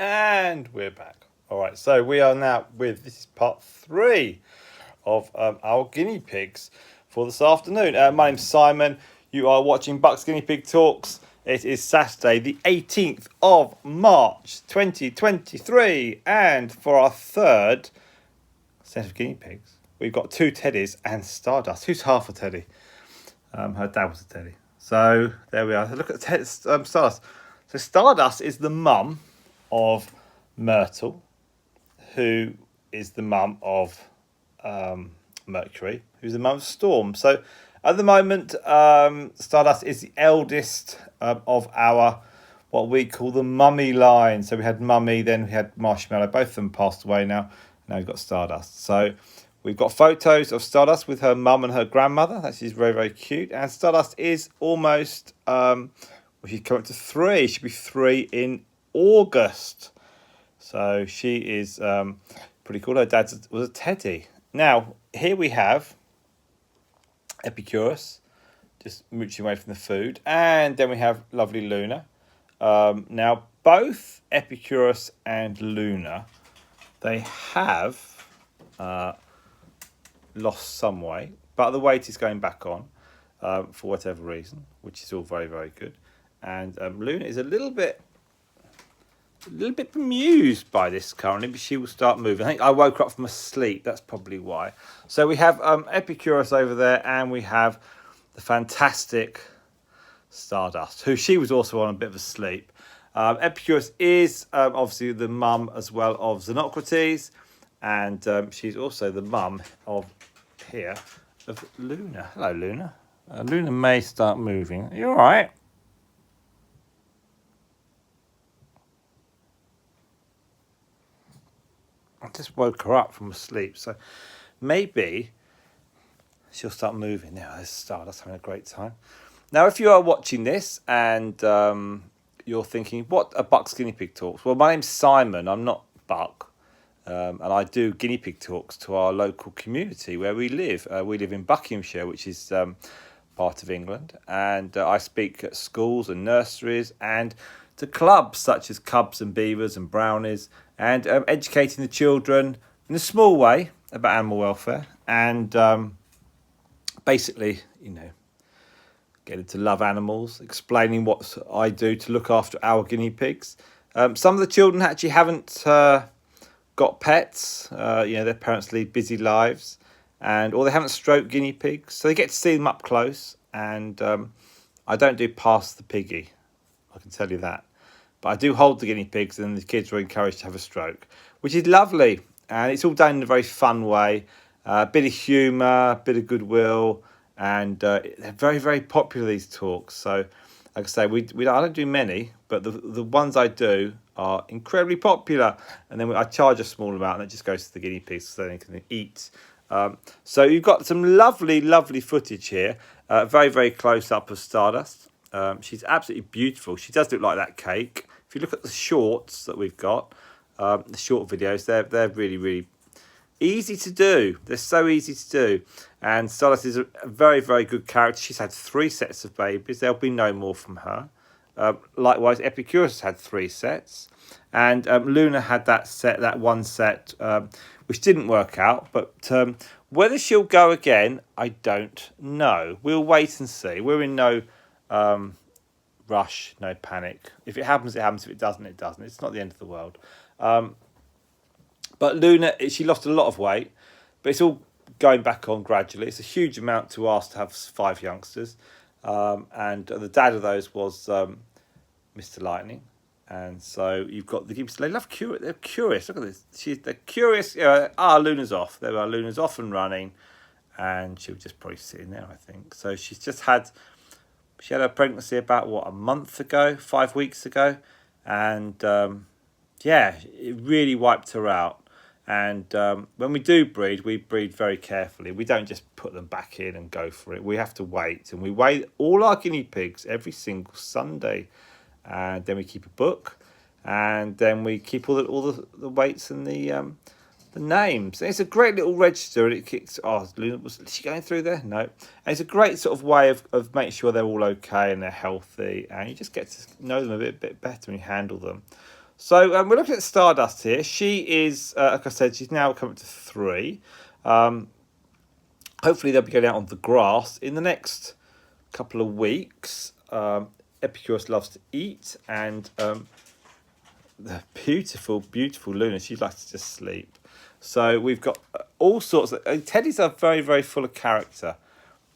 And we're back. All right, so we are now this is part 3 of our guinea pigs for this afternoon. My name's Simon. You are watching Buck's Guinea Pig Talks. It is Saturday, the 18th of March, 2023. And for our third set of guinea pigs, we've got 2 teddies and Stardust. Who's half a teddy? Her dad was a teddy. So there we are. Look at Stardust. So Stardust is the mum of Myrtle, who is the mum of Mercury, who's the mum of Storm. So at the moment, Stardust is the eldest of our what we call the mummy line. So we had Mummy, then we had Marshmallow. Both of them passed away now. Now we've got Stardust. So we've got photos of Stardust with her mum and her grandmother. That is very, very cute. And Stardust is almost, she's coming to 3. She'll be 3 in August. So she is pretty cool. Her dad was a teddy. Now, here we have Epicurus, just mooching away from the food. And then we have lovely Luna. Now, both Epicurus and Luna, they have lost some weight, but the weight is going back on for whatever reason, which is all very, very good. And Luna is a little bit bemused by this currently, but she will start moving. I think I woke her up from a sleep. That's probably why. So we have Epicurus over there, and we have the fantastic Stardust, who she was also on a bit of a sleep. Epicurus is obviously the mum as well of Xenocrates, and she's also the mum of Luna. Hello, Luna. Luna may start moving. Are you all right? I just woke her up from a sleep, so maybe she'll start moving. Now, there's Stardust having a great time. Now, if you are watching this and you're thinking, what are Buck's Guinea Pig Talks? Well, my name's Simon. I'm not Buck. And I do guinea pig talks to our local community where we live. We live in Buckinghamshire, which is part of England. And I speak at schools and nurseries and to clubs such as Cubs and Beavers and Brownies, and educating the children in a small way about animal welfare. And basically, getting to love animals, explaining what I do to look after our guinea pigs. Some of the children actually haven't got pets. Their parents lead busy lives, or they haven't stroked guinea pigs, so they get to see them up close. And I don't do pass the piggy, I can tell you that. But I do hold the guinea pigs, and the kids are encouraged to have a stroke, which is lovely. And it's all done in a very fun way. A bit of humour, a bit of goodwill. And they're very, very popular, these talks. So, like I say, I don't do many, but the ones I do are incredibly popular. And then I charge a small amount, and it just goes to the guinea pigs so they can eat. So you've got some lovely, lovely footage here. Very, very close up of Stardust. She's absolutely beautiful. She does look like that cake. If you look at the shorts that we've got, the short videos, they're really, really easy to do. They're so easy to do. And Stardust is a very, very good character. She's had 3 sets of babies. There'll be no more from her. Likewise, Epicurus had 3 sets. And Luna had that one set, which didn't work out. But whether she'll go again, I don't know. We'll wait and see. We're in no rush, no panic. If it happens, it happens. If it doesn't, it doesn't. It's not the end of the world. But Luna, she lost a lot of weight, but it's all going back on gradually. It's a huge amount to ask to have 5 youngsters. And the dad of those was Mr. Lightning. And so you've got the keepers. They love curious. They're curious. Look at this. They're curious. Luna's off. There are Luna's off and running. And she'll just probably sit in there, I think. So she had her pregnancy about, a month ago, 5 weeks ago. And it really wiped her out. And when we do breed, we breed very carefully. We don't just put them back in and go for it. We have to wait. And we weigh all our guinea pigs every single Sunday. And then we keep a book. And then we keep all the weights and the names. And it's a great little register. And it kicks... was she going through there? No. And it's a great sort of way of making sure they're all okay and they're healthy. And you just get to know them a bit better when you handle them. So we're looking at Stardust here. She is, like I said, she's now coming to 3. Hopefully they'll be going out on the grass in the next couple of weeks. Epicurus loves to eat, and the beautiful Luna, she likes to just sleep. So we've got all sorts of... Teddies are very, very full of character.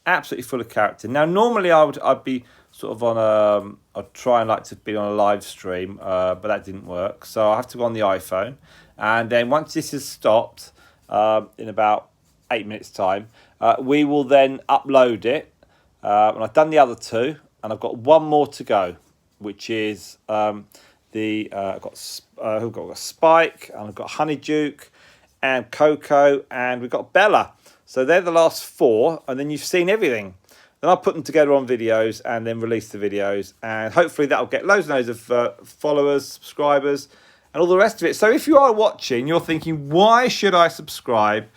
Absolutely full of character. Now, normally I'd be sort of on I'd try and like to be on a live stream, but that didn't work. So I have to go on the iPhone. And then once this has stopped, in about 8 minutes' time, we will then upload it. And I've done the other 2, and I've got one more to go, which is I've got Spike, and I've got Honeyduke, and Coco, and we've got Bella. So they're the last 4, and then you've seen everything. Then I'll put them together on videos and then release the videos, and hopefully that'll get loads and loads of followers, subscribers, and all the rest of it. So if you are watching, you're thinking, why should I subscribe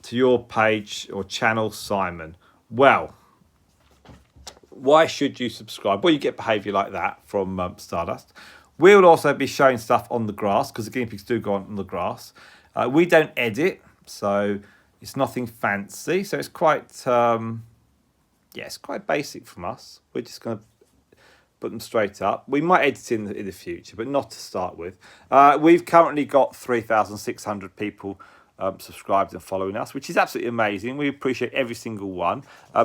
to your page or channel, Simon? Well, why should you subscribe? Well, you get behaviour like that from Stardust. We'll also be showing stuff on the grass, because the guinea pigs do go on the grass. We don't edit, so it's nothing fancy. So it's quite, it's quite basic from us. We're just going to put them straight up. We might edit in the future, but not to start with. We've currently got 3,600 people subscribed and following us, which is absolutely amazing. We appreciate every single one.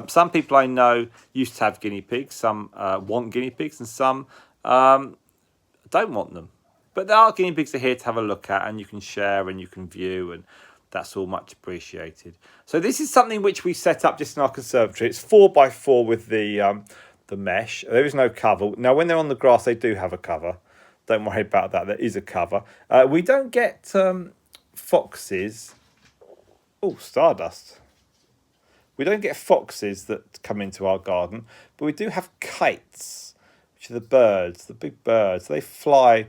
Some people I know used to have guinea pigs. Some want guinea pigs, and some don't want them. But our guinea pigs are here to have a look at, and you can share and you can view, and that's all much appreciated. So this is something which we set up just in our conservatory. It's 4x4 with the mesh. There is no cover. Now, when they're on the grass, they do have a cover. Don't worry about that. There is a cover. We don't get foxes. Oh, Stardust. We don't get foxes that come into our garden, but we do have kites, which are the birds, the big birds. They fly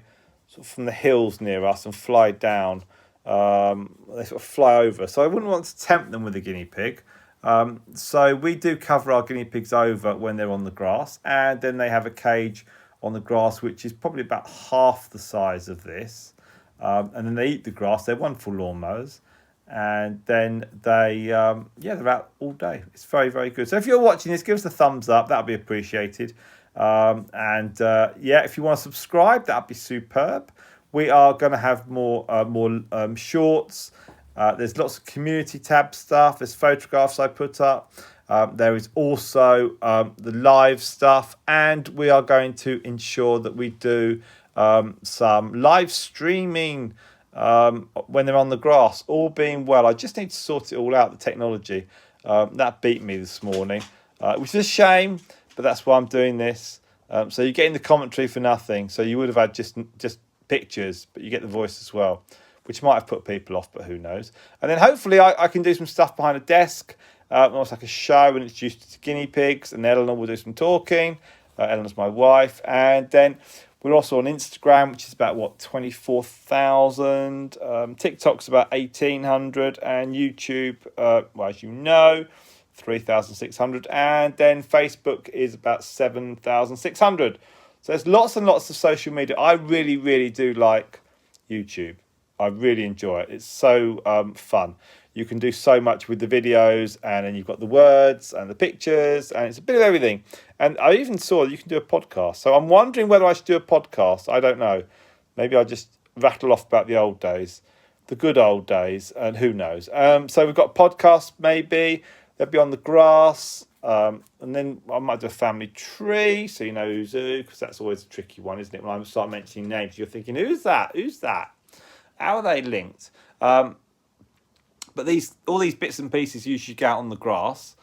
sort of from the hills near us and fly down. They sort of fly over. So I wouldn't want to tempt them with a guinea pig. So we do cover our guinea pigs over when they're on the grass, and then they have a cage on the grass which is probably about half the size of this. And then they eat the grass. They're wonderful lawnmowers, and then they're out all day. It's very, very good. So if you're watching this, give us a thumbs up. That'll be appreciated. If you want to subscribe, that'd be superb. We are going to have more shorts. There's lots of community tab stuff. There's photographs I put up. There is also the live stuff, and we are going to ensure that we do some live streaming when they're on the grass. All being well, I just need to sort it all out, the technology. That beat me this morning, which is a shame, but that's why I'm doing this. So you're getting the commentary for nothing. So you would have had just pictures, but you get the voice as well, which might have put people off, but who knows. And then hopefully I can do some stuff behind a desk, almost like a show, and it's used to guinea pigs, and Eleanor will do some talking. Eleanor's my wife. And then we're also on Instagram, which is about 24,000. TikTok's about 1,800, and YouTube, as you know, 3,600, and then Facebook is about 7,600. So there's lots and lots of social media. I really, really do like YouTube. I really enjoy it. It's so fun. You can do so much with the videos, and then you've got the words and the pictures, and it's a bit of everything. And I even saw you can do a podcast. So I'm wondering whether I should do a podcast. I don't know. Maybe I'll just rattle off about the old days, the good old days, and who knows. So we've got podcasts maybe. They'll be on the grass. And then I might do a family tree, so you know who's who, because that's always a tricky one, isn't it? When I start mentioning names, you're thinking, who's that? Who's that? How are they linked? But all these bits and pieces usually go out on the grass,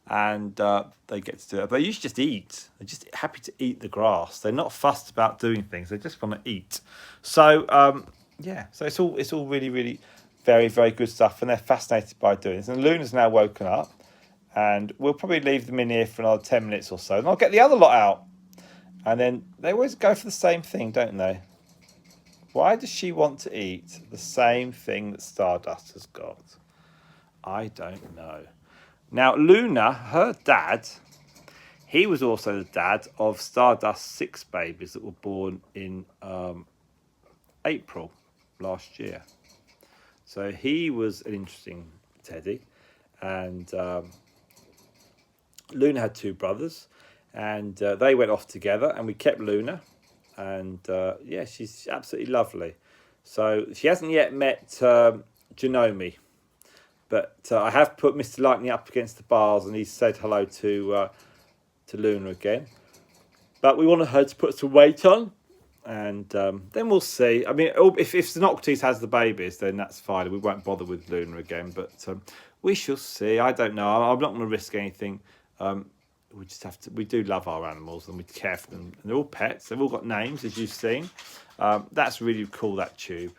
and they get to do it. But they usually just eat. They're just happy to eat the grass. They're not fussed about doing things. They just want to eat. So so it's all really, really very, very good stuff, and they're fascinated by doing this. And Luna's now woken up, and we'll probably leave them in here for another 10 minutes or so, and I'll get the other lot out. And then they always go for the same thing, don't they? Why does she want to eat the same thing that Stardust has got? I don't know. Now, Luna, her dad, he was also the dad of Stardust's 6 babies that were born in April last year. So he was an interesting teddy. And Luna had 2 brothers, and they went off together, and we kept Luna. And yeah, she's absolutely lovely. So she hasn't yet met Janome, but I have put Mr. Lightning up against the bars, and he's said hello to Luna again. But we wanted her to put some weight on, and then we'll see. I mean, if Xenocrates has the babies, then that's fine. We won't bother with Luna again, but we shall see. I don't know. I'm not going to risk anything. We just have to. We do love our animals, and we care for them. And they're all pets. They've all got names, as you've seen. That's really cool, that tube.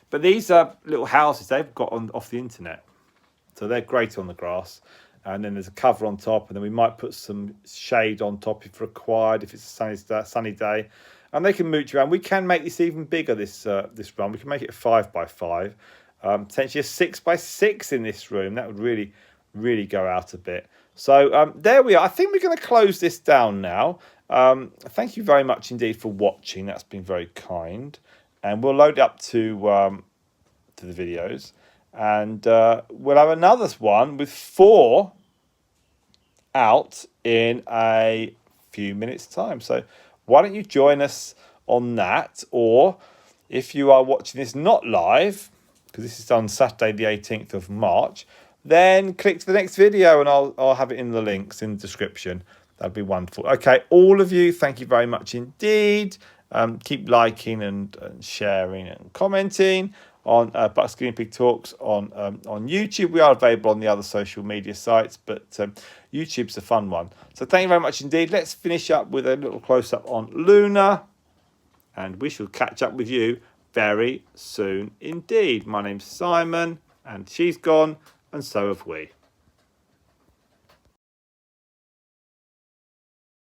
But these little houses they've got off the internet, so they're great on the grass. And then there's a cover on top, and then we might put some shade on top if required, if it's a sunny day. And they can mooch around. We can make this even bigger, this run. We can make it a 5x5, potentially a 6x6 in this room. That would really, really go out a bit. So there we are. I think we're going to close this down now. Thank you very much indeed for watching. That's been very kind. And we'll load it up to the videos. And we'll have another one with 4 out in a few minutes' time. So why don't you join us on that? Or if you are watching this not live, because this is on Saturday the 18th of March, then click to the next video and I'll have it in the links in the description. That'd be wonderful. Okay, all of you, thank you very much indeed. Keep liking and sharing and commenting on Buck's Guinea Pig Talks on YouTube. We are available on the other social media sites, but YouTube's a fun one. So thank you very much indeed. Let's finish up with a little close-up on Luna, and we shall catch up with you very soon indeed. My name's Simon, and she's gone, and so have we.